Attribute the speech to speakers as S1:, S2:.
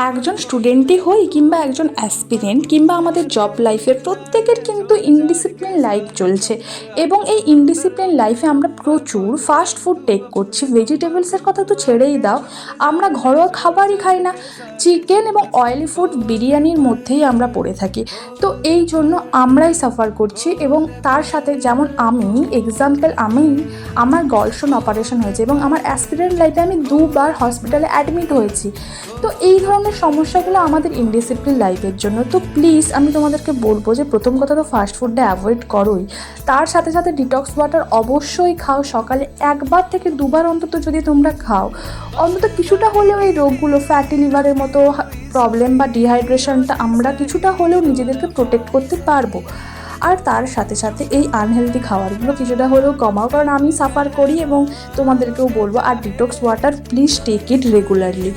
S1: একজন স্টুডেন্টই হই কিংবা একজন অ্যাসপিরেন্ট কিংবা আমাদের জব লাইফের প্রত্যেকের কিন্তু ইনডিসিপ্লিন লাইফ চলছে এবং এই ইনডিসিপ্লিন লাইফে আমরা প্রচুর ফাস্ট ফুড টেক করছি। ভেজিটেবলসের কথা তো ছেড়েই দাও, আমরা ঘরোয়া খাবারই খাই না, চিকেন এবং অয়েলি ফুড বিরিয়ানির মধ্যেই আমরা পড়ে থাকি। তো এই জন্য আমরাই সাফার করছি এবং তার সাথে যেমন আমার গলস্টোন অপারেশন হয়েছে এবং আমার অ্যাসপিরেন্ট লাইফে আমি 2বার হসপিটালে অ্যাডমিট হয়েছি। তো এই ধরনের সমস্যাগুলো আমাদের ইনডিসিপ্লিন লাইফের জন্য। তো প্লিজ আমি তোমাদেরকে বলবো যে প্রথম কথা তো ফাস্ট ফুডটা অ্যাভয়েড করোই, তার সাথে সাথে ডিটক্স ওয়াটার অবশ্যই খাও। সকালে 1বার থেকে 2বার অন্তত যদি তোমরা খাও, অন্তত কিছুটা হলেও এই রোগগুলো ফ্যাটি লিভারের মতো প্রবলেম বা ডিহাইড্রেশনটা আমরা কিছুটা হলেও নিজেদেরকে প্রোটেক্ট করতে পারবো। আর তার সাথে সাথে এই আনহেলদি খাবারগুলো কিছুটা হলেও কমাও, কারণ আমি সাফার করি এবং তোমাদেরকেও বলবো। আর detox water please take it regularly.